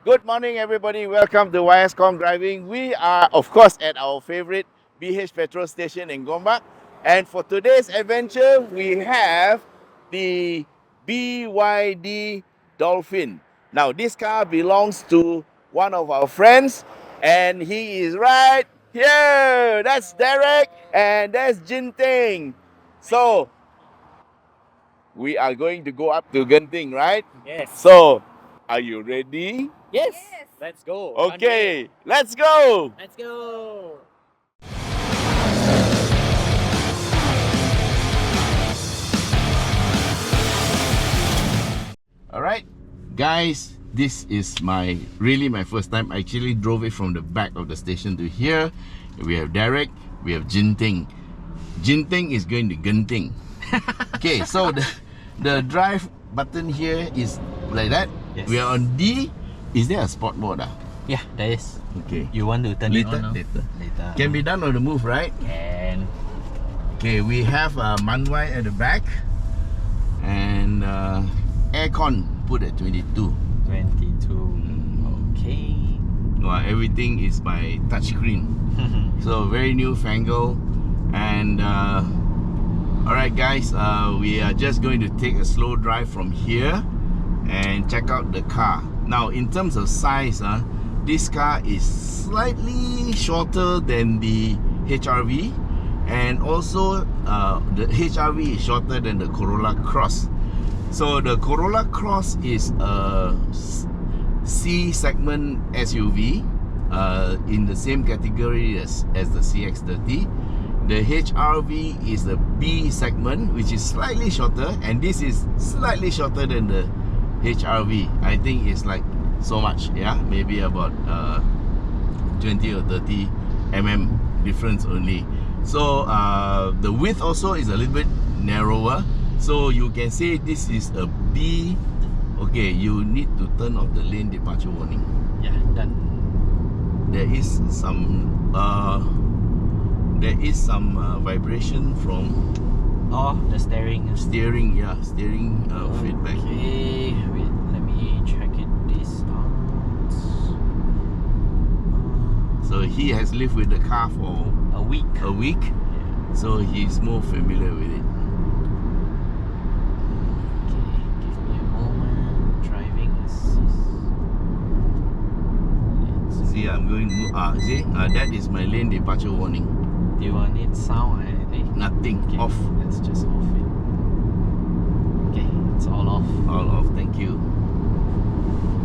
Good morning, everybody. Welcome to Khong Driving. We are, of course, at our favorite BH petrol station in Gombak. And for today's adventure, we have the BYD Dolphin. Now, this car belongs to one of our friends, and he is right here. That's Derek, and that's Genting. So, we are going to go up to Genting, right? Yes. So, are you ready? Yes. Let's go. Okay, let's go. Let's go. All right, guys, this is really my first time. I actually drove it from the back of the station to here. We have Derek, we have Genting. Genting is going to Genting. Okay, so the drive button here is like that. Yes. We are on D. Is there a sport mode? Yeah, there is. Okay. You want to turn Later, it on now? later. Later. Can be done on the move, right? Can. Okay, we have Manwai at the back and aircon put at 22. 22. Okay. Well, everything is by touchscreen, so very newfangled. And alright guys, we are just going to take a slow drive from here and check out the car. Now in terms of size, this car is slightly shorter than the HRV, and also the HRV is shorter than the Corolla Cross. So the Corolla Cross is a C segment SUV in the same category as the CX-30. The HRV is the B segment, which is slightly shorter, and this is slightly shorter than the HRV. I think it's like so much, yeah, maybe about 20 or 30 mm difference only. So the width also is a little bit narrower, so you can say this is a B. Okay, you need to turn off the lane departure warning. Yeah, done. There is some vibration from The steering. steering, yeah, steering feedback. Okay, wait, let me check this out. So he has lived with the car for A week. a week, so he's more familiar with it. Okay, give me a moment. Driving assist. See, I'm going to see, that is my lane departure warning. Do you want it sound or anything? Nothing. Okay, Off. let's just off it. Okay, it's all off. All off. Thank you.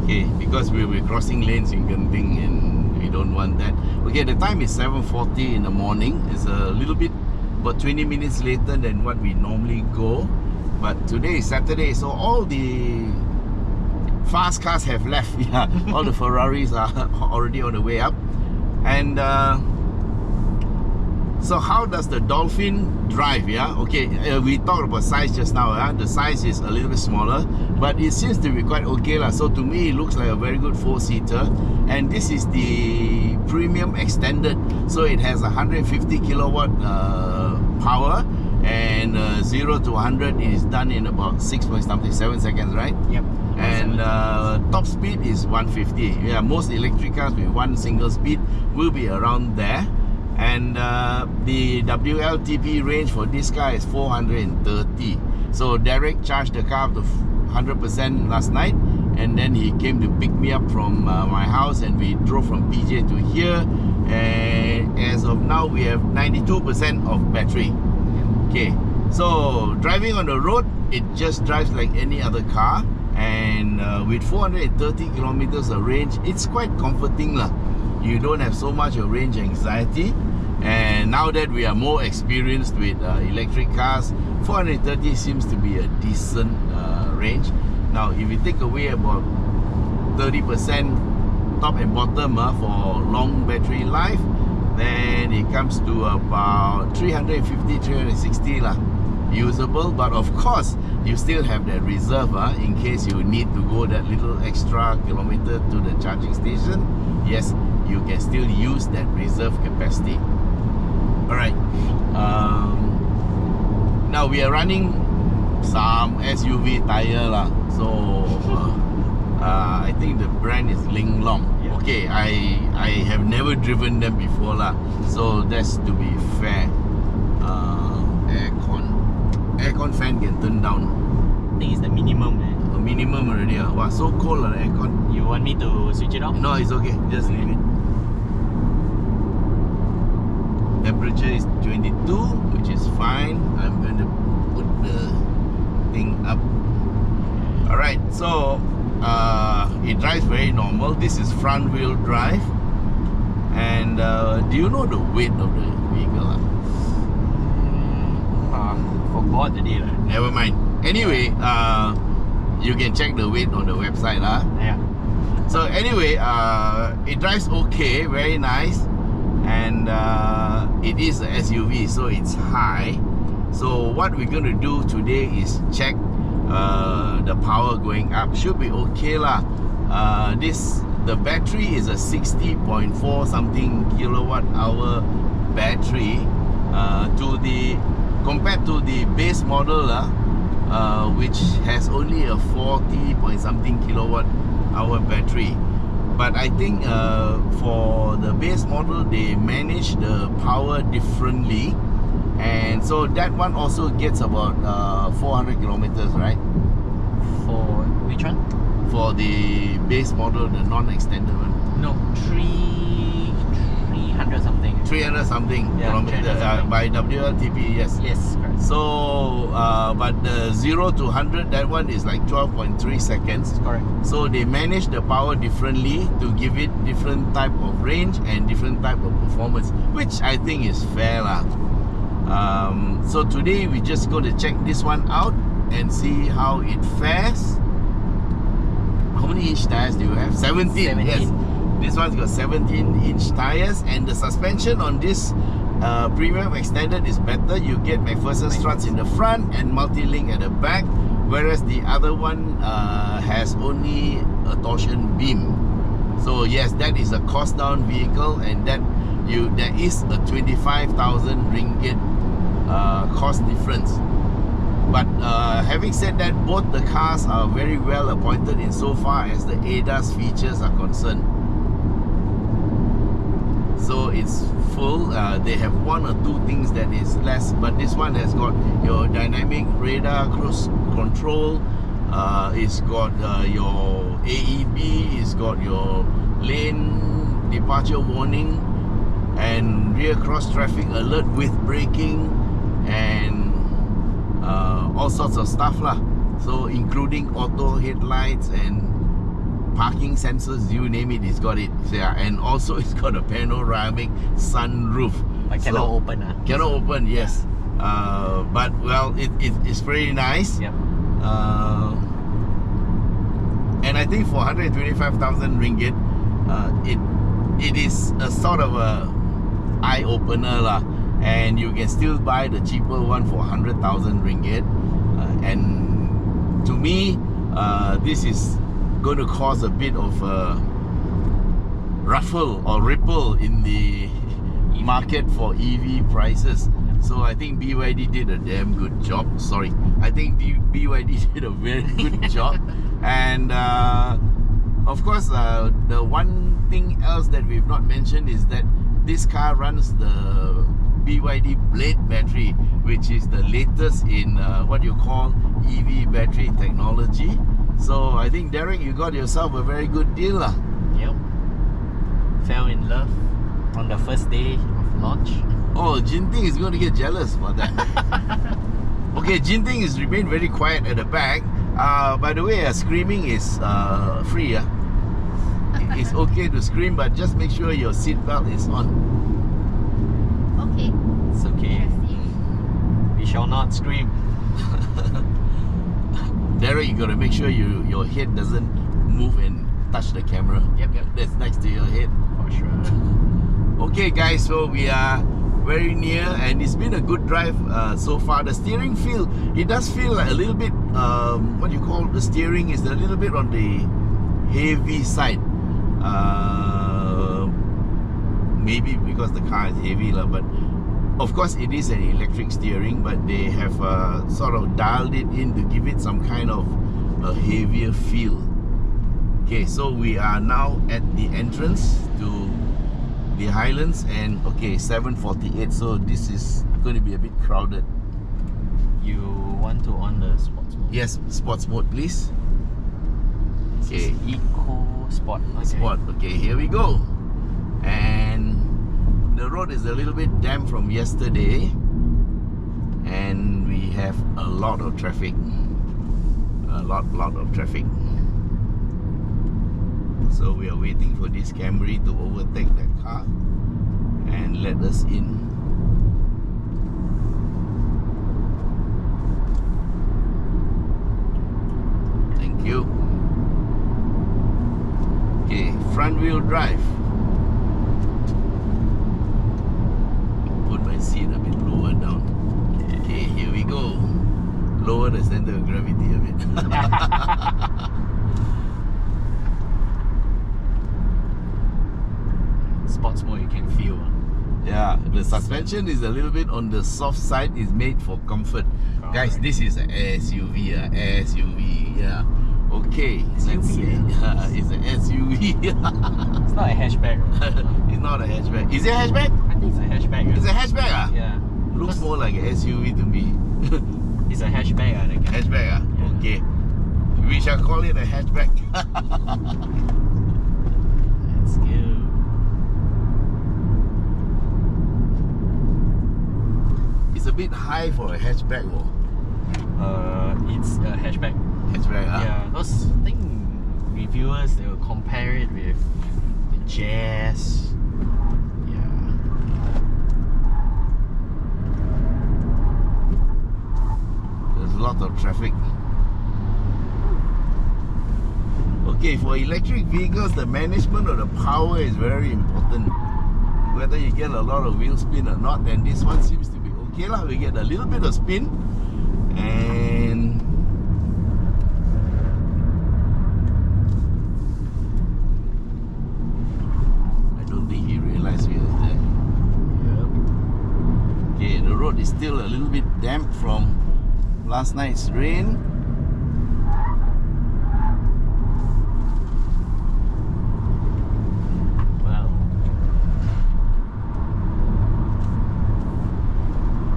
Okay, because we were crossing lanes in Genting and we don't want that. Okay, the time is 7:40 in the morning. It's a little bit, about 20 minutes later than what we normally go. But today is Saturday, so all the fast cars have left. Yeah, all the Ferraris are already on the way up. And so how does the Dolphin drive? Yeah, okay, we talked about size just now. The size is a little bit smaller, but it seems to be quite okay lah. So to me, it looks like a very good 4-seater, and this is the premium extended, so it has 150 kilowatt power, and 0 to 100 is done in about 6.7 seconds, right? Yep. And top speed is 150. Yeah, most electric cars with one single speed will be around there. And the WLTP range for this car is 430. So Derek charged the car up to 100% last night, and then he came to pick me up from my house, and we drove from PJ to here. And as of now, we have 92% of battery. Okay, so driving on the road, it just drives like any other car, and with 430 kilometers of range, it's quite comforting lah. You don't have so much of range anxiety. And now that we are more experienced with electric cars, 430 seems to be a decent range. Now if you take away about 30% top and bottom for long battery life, then it comes to about 350, 360 lah, usable. But of course, you still have that reserve in case you need to go that little extra kilometer to the charging station. Yes, you can still use that reserve capacity. Alright, now we are running some SUV tire lah. So I think the brand is Ling Long. Yeah. Okay, I have never driven them before lah. So that's to be fair. Aircon fan can turn down. I think it's the minimum. A minimum already. Wow, so cold the aircon. You want me to switch it off? No, it's okay. Just leave it. Temperature is 22, which is fine. I'm going to put the thing up. Alright, so it drives very normal. This is front wheel drive. And do you know the weight of the vehicle? Forgot the deal. Never mind. Anyway, you can check the weight on the website. Yeah. So anyway, it drives okay, very nice. And it is a SUV, so it's high. So what we're going to do today is check the power going up. Should be okay lah. The battery is a 60.4 something kilowatt hour battery. Compared to the base model, which has only a 40 point something kilowatt hour battery. But I think for the base model, they manage the power differently, and so that one also gets about 400 kilometers, right? For which one? For the base model, the non-extended one. No, 300 something. 300 something kilometers 300 something. by WLTP, yes. Yes, correct. So, but the 0 to 100, that one is like 12.3 seconds. Correct. So they manage the power differently to give it different type of range and different type of performance, which I think is fair lah. So today we just going to check this one out and see how it fares. How many inch tires do you have? 17. 17. Yes. This one's got 17-inch tires, and the suspension on this Premium Extended is better. You get McPherson struts in the front and multi-link at the back, whereas the other one has only a torsion beam. So yes, that is a cost down vehicle, and there is a 25,000 ringgit cost difference. But having said that, both the cars are very well appointed in so far as the ADAS features are concerned. So it's full. They have one or two things that is less, but this one has got your dynamic radar cruise control. It's got your AEB. It's got your lane departure warning and rear cross traffic alert with braking and all sorts of stuff lah. So including auto headlights and parking sensors, you name it, it's got it. So, yeah, and also it's got a panoramic sunroof. But cannot open. Cannot open, yes. But well, it's very nice. Yep. And I think for 125,000 ringgit, it is a sort of a eye opener lah. And you can still buy the cheaper one for 100,000 ringgit. And to me, this is going to cause a bit of a ruffle or ripple in the market for EV prices. So I think BYD did a damn good job. Sorry, I think BYD did a very good job. And of course, the one thing else that we've not mentioned is that this car runs the BYD Blade battery, which is the latest in what you call EV battery technology. So I think, Derek, you got yourself a very good deal lah. Yep. Fell in love on the first day of launch. Oh, Genting is going to get jealous about that. Okay, Genting is remained very quiet at the back. By the way, screaming is free. It's okay to scream, but just make sure your seatbelt is on. Okay. It's okay. We shall not scream. Derek, you gotta make sure your head doesn't move and touch the camera. Yep. That's next to your head. For sure. Okay guys, so we are very near and it's been a good drive so far. The steering feel, it does feel like a little bit, what you call, the steering is a little bit on the heavy side. Maybe because the car is heavy lah, but of course it is an electric steering, but they have sort of dialed it in to give it some kind of a heavier feel. Okay, so we are now at the entrance to the Highlands, and okay, 7:48. So this is going to be a bit crowded. You want to on the sports mode? Yes, sports mode, please. Okay, Eco Sport. Okay. sport. Okay, here we go. And the road is a little bit damp from yesterday, and we have a lot of traffic. A lot of traffic. So we are waiting for this Camry to overtake that car and let us in. Thank you. Okay, front wheel drive. Put my seat a bit lower down. Okay, here we go. Lower the center of gravity a bit. Sports mode, you can feel. Yeah, the suspension is a little bit on the soft side. It's made for comfort. Guys, this is an SUV. SUV. Yeah. Okay. Let's see. It's an SUV. It's not a hatchback. It's not a hatchback. Is it a hatchback? I think it's a hatchback. It's a hatchback. Yeah. Looks more like an SUV to me. It's a hatchback. Hatchback. Yeah. Okay. We shall call it a hatchback. Let's go. It's a bit high for a hatchback. It's a hatchback. Hatchback. Yeah, those thing reviewers, they will compare it with the Jazz. Yeah. There's a lot of traffic. Okay, for electric vehicles, the management of the power is very important. Whether you get a lot of wheel spin or not, and this one seems to be okay lah. We get a little bit of spin, and I don't think he realized we were there. Yep. Okay, the road is still a little bit damp from last night's rain.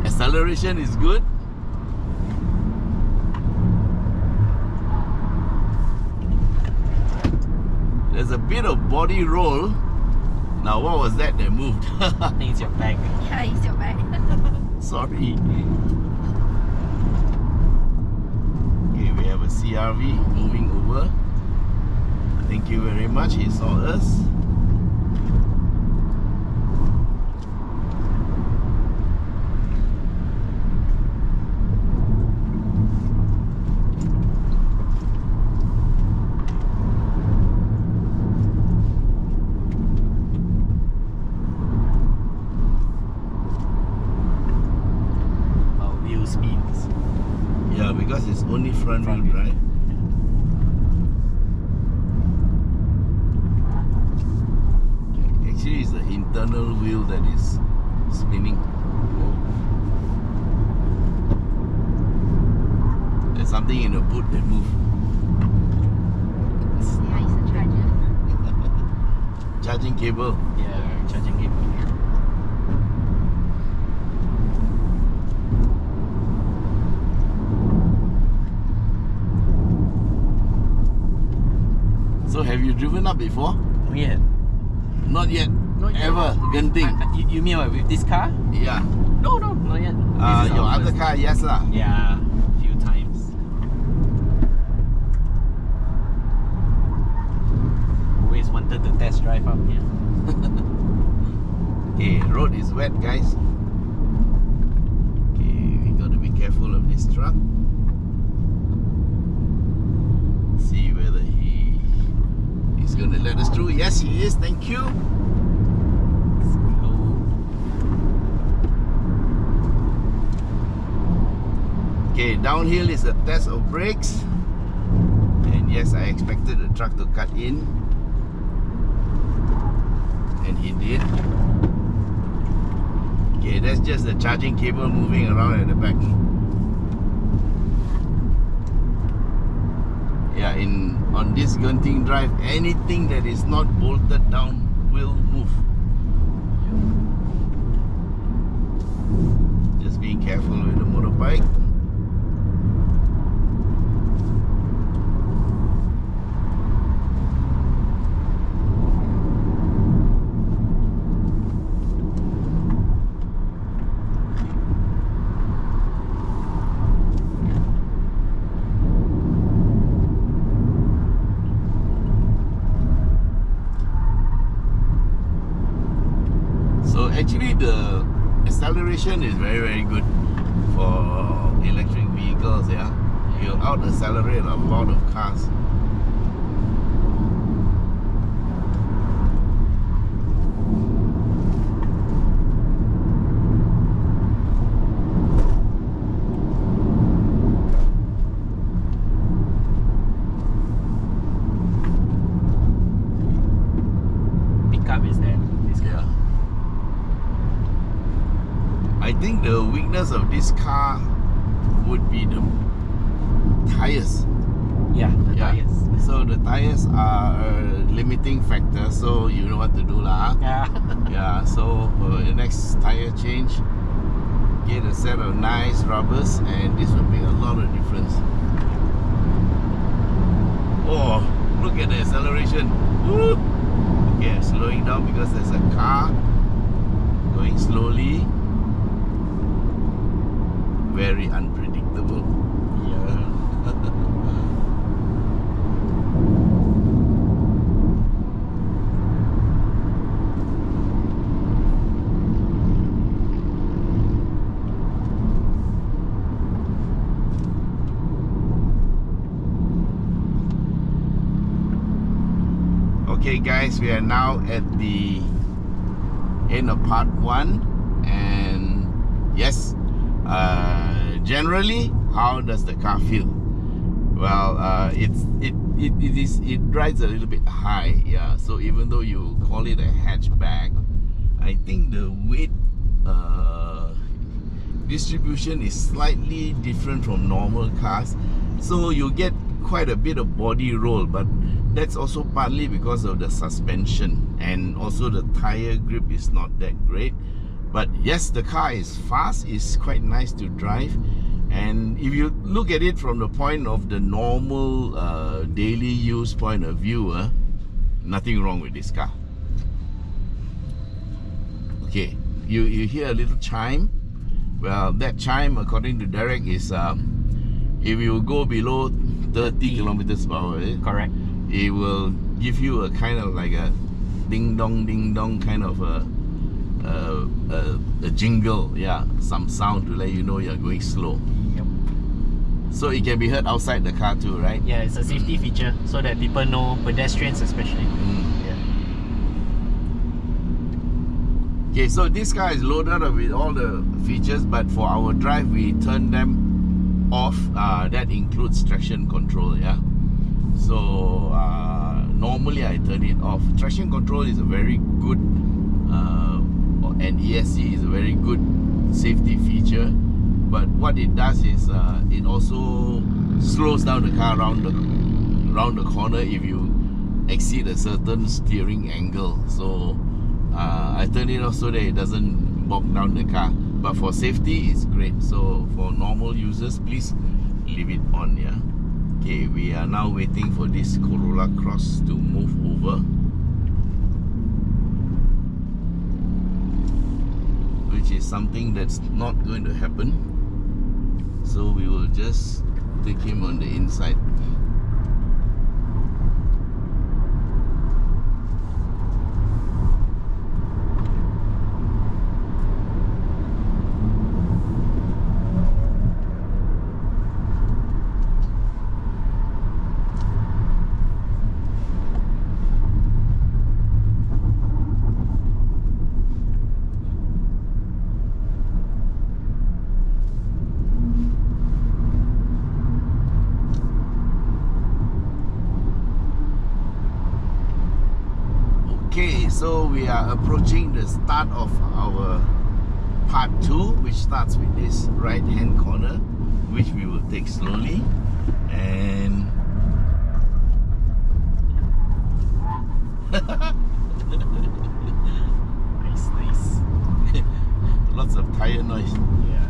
Acceleration is good. There's a bit of body roll. Now what was that moved? I think it's your bag. Yeah, it's your bag. Sorry. Okay, we have a CRV moving over. Thank you very much. He saw us. Speeds. Yeah, because it's only front wheel drive. Actually, it's the internal wheel that is spinning. There's something in the boot that moves. Yeah, it's a charger. Charging cable. Yeah, charging cable. So have you driven up before? Not yet. Not yet. Not yet. Ever. Genting. You mean what, with this car? Yeah. No, not yet. This is Your our other first. car, yes lah. Yeah, a few times. Always wanted to test drive up here. Okay, road is wet, guys. Okay, we got to be careful of this truck. See whether he's going to let us through. Yes, he is. Thank you. Let's go. Okay, downhill is a test of brakes. And yes, I expected the truck to cut in. And he did. Okay, that's just the charging cable moving around at the back. Yeah, in on this Genting drive, anything that is not bolted down will move. Just being careful with the motorbike. So actually the acceleration is very good for electric vehicles, yeah. You out accelerate a lot of cars. Pickup is there. Yeah. I think the weakness of this car would be the tires. Yeah, the Yeah. tires. So the tires are a limiting factor, so you know what to do lah. Yeah. Yeah, so for the next tire change, get a set of nice rubbers and this will make a lot of difference. Oh, look at the acceleration. Woo! Okay, I'm slowing down because there's a car going slowly. Very unpredictable. Yeah. Okay guys, we are now at the end of part 1, and yes, generally, how does the car feel? Well, it rides a little bit high, yeah. So even though you call it a hatchback, I think the weight distribution is slightly different from normal cars. So you get quite a bit of body roll, but that's also partly because of the suspension, and also the tire grip is not that great. But yes, the car is fast, it's quite nice to drive, and if you look at it from the point of the normal daily use point of view, nothing wrong with this car. Okay, you hear a little chime. Well, that chime, according to Derek, is if you go below 30 kilometers per hour, Correct. it will give you a kind of like a ding dong kind of a jingle, yeah, some sound to let you know you're going slow. Yep. So it can be heard outside the car too, right? Yeah, it's a safety feature so that people know, pedestrians especially. Yeah. Okay, so this car is loaded up with all the features, but for our drive we turn them off. That includes traction control, yeah. So normally I turn it off. Traction control is a very good and ESC is a very good safety feature, but what it does is it also slows down the car around the corner if you exceed a certain steering angle. So I turn it off so that it doesn't bog down the car, but for safety it's great. So for normal users, please leave it on, yeah. Okay, we are now waiting for this Corolla Cross to move over, which is something that's not going to happen. So we will just take him on the inside. Okay, so we are approaching the start of our part 2, which starts with this right hand corner, which we will take slowly. And Nice, nice. Lots of tire noise. Yeah.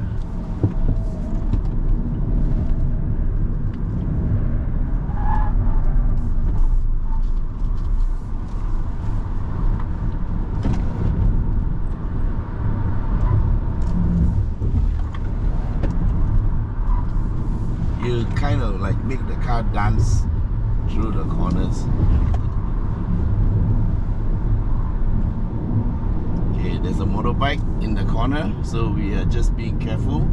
You kind of like make the car dance through the corners. Okay, there's a motorbike in the corner, so we are just being careful.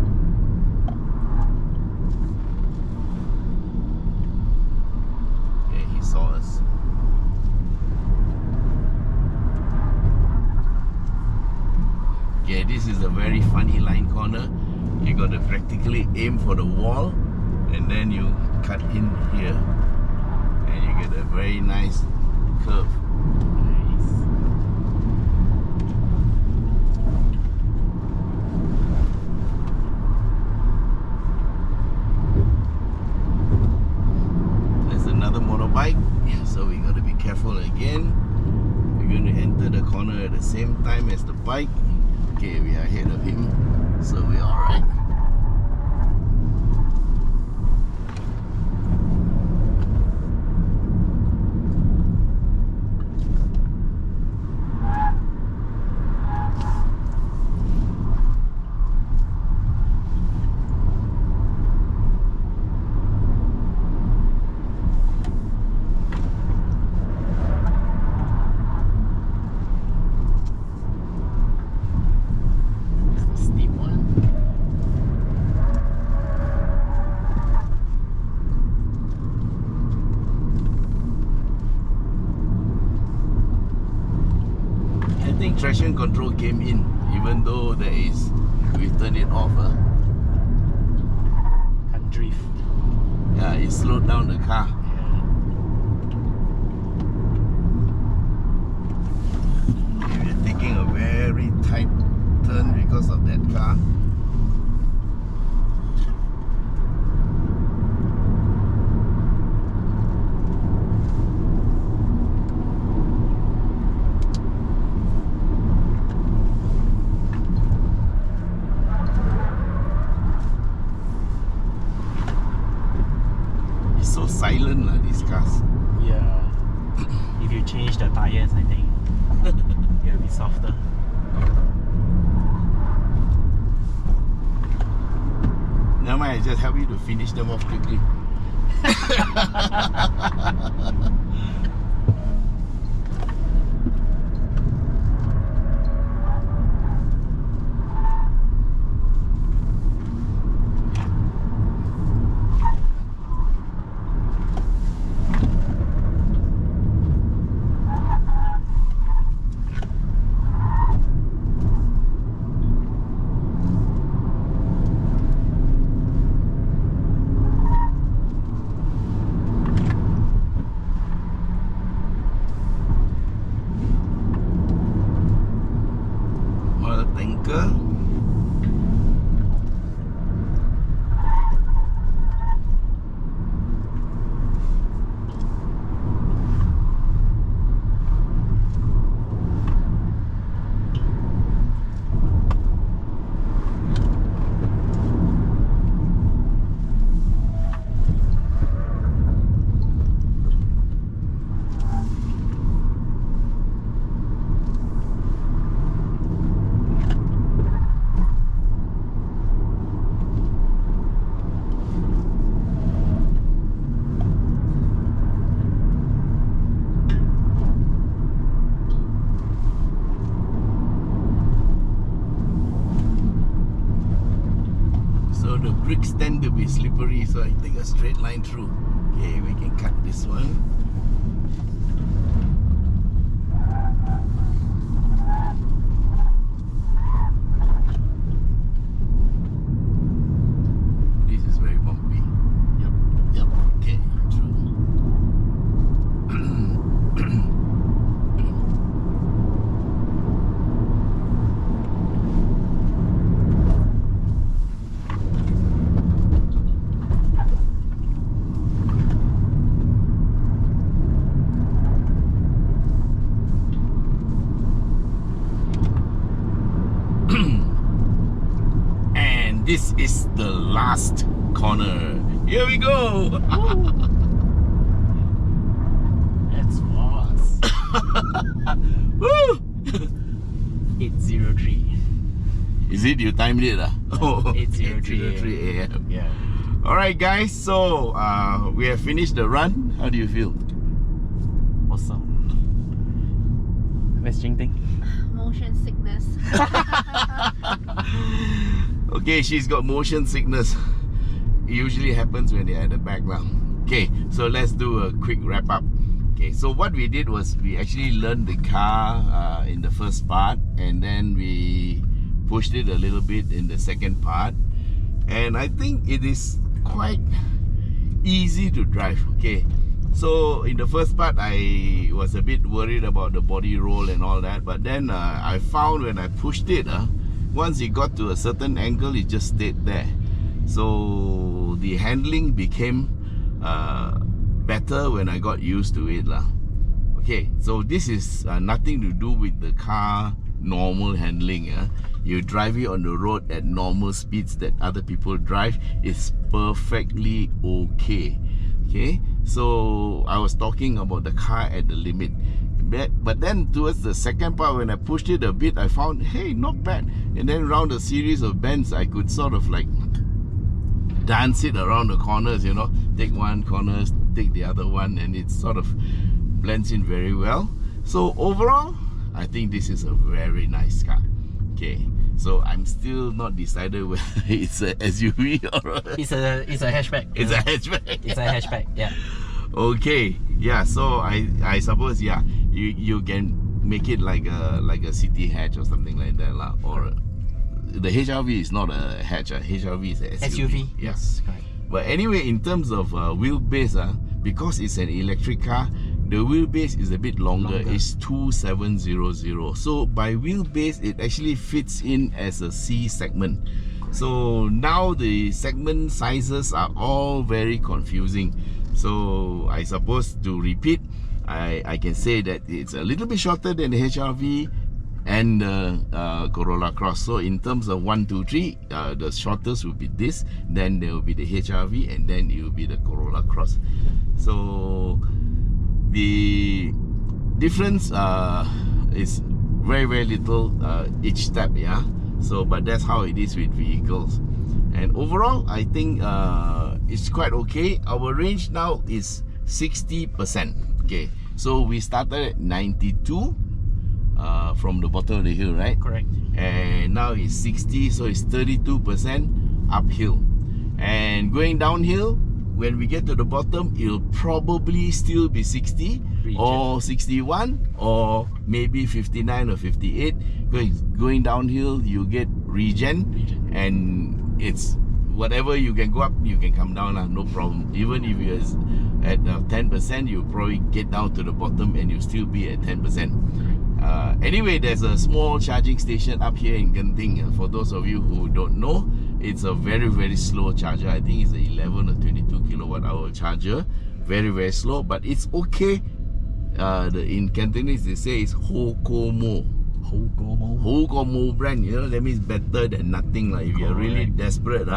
Okay, he saw us. Okay, this is a very funny line corner. You got to practically aim for the wall, and then you cut in here, and you get a very nice curve. Nice. There's another motorbike, so we got to be careful again. We're going to enter the corner at the same time as the bike. Okay, we are ahead of him, so we're alright. It's the steep one. I think traction control came in, even though we turned it off. Can't drift. Yeah, it slowed down the car. Yeah. Okay, we're taking a very tight turn because of that car. It's so silent, these cars. Yeah. If you change the tires, I think it'll be softer. Never mind, I just help you to finish them off quickly. Oil tanker. So the bricks tend to be slippery, so I take a straight line through. Okay, we can cut this one. This is very bumpy. Yep. Yep, okay, true. this is the last corner. Here we go. That's fast. Woo! 8:03. Is it you timed it? Oh, 8:03 a.m. Yeah. Alright guys, so we have finished the run. How do you feel? Awesome. Where's Genting? Motion sickness. Okay, she's got motion sickness. It usually happens when they're at the back now. Okay, so let's do a quick wrap up. Okay, so what we did was we actually learned the car in the first part, and then we pushed it a little bit in the second part, and I think it is quite easy to drive. Okay, so in the first part I was a bit worried about the body roll and all that, but then I found when I pushed it, once it got to a certain angle, it just stayed there. So the handling became better when I got used to it lah. Okay, so this is nothing to do with the car normal handling. You drive it on the road at normal speeds that other people drive, it's perfectly okay. Okay, so I was talking about the car at the limit, but then towards the second part, when I pushed it a bit, I found, hey, not bad. And then around a series of bends, I could sort of like dance it around the corners, you know, take one corner, take the other one, and it sort of blends in very well. So overall, I think this is a very nice car. Okay, so I'm still not decided whether it's a SUV or It's a hatchback. it's a hatchback. It's a hatchback. Yeah. Okay, yeah, so I suppose, yeah, you can make it like a city hatch or something like that lah. Or the HRV is not a hatch, HRV is a SUV. Yeah. Yes, correct. But anyway, in terms of wheelbase, because it's an electric car, the wheelbase is a bit longer. It's 2700. So by wheelbase, it actually fits in as a C segment. So now the segment sizes are all very confusing. So I suppose, to repeat, I can say that it's a little bit shorter than the HRV and the Corolla Cross. So in terms of 1, 2, 3, the shortest will be this, then there will be the HRV, and then it will be the Corolla Cross. So the difference is very, very little each step, yeah. So but that's how it is with vehicles. And overall, I think it's quite okay. Our range now is 60%. Okay, so we started at 92 from the bottom of the hill, right? Correct. And now it's 60, so it's 32% uphill. And going downhill, when we get to the bottom, it'll probably still be 60 or 61 or maybe 59 or 58. Because going downhill, you get regen, and it's whatever you can go up, you can come down, no problem. Even if you're at 10%, you'll probably get down to the bottom and you'll still be at 10%. Anyway, there's a small charging station up here in Genting. For those of you who don't know, it's a very, very slow charger. I think it's an 11 or 22 kilowatt hour charger. Very, very slow, but it's okay. In Cantonese, they say it's Hokomo. Hokomo brand, you know, that means better than nothing. Like if you're really desperate,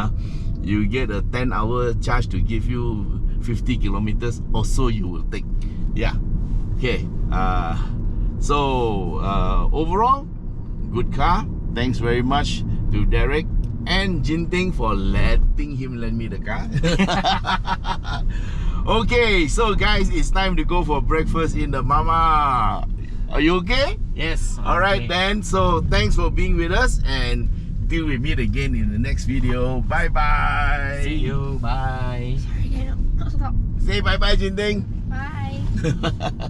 you get a 10-hour charge to give you 50 kilometers, also you will take. Yeah. Okay. So overall, good car. Thanks very much to Derek and Genting for letting him lend me the car. Okay, so guys, it's time to go for breakfast in the Mama. Are you okay? Yes. Alright then, so thanks for being with us, and till we meet again in the next video. Bye bye. See you. Bye. Sorry, not stop. Say bye bye, Genting. Bye.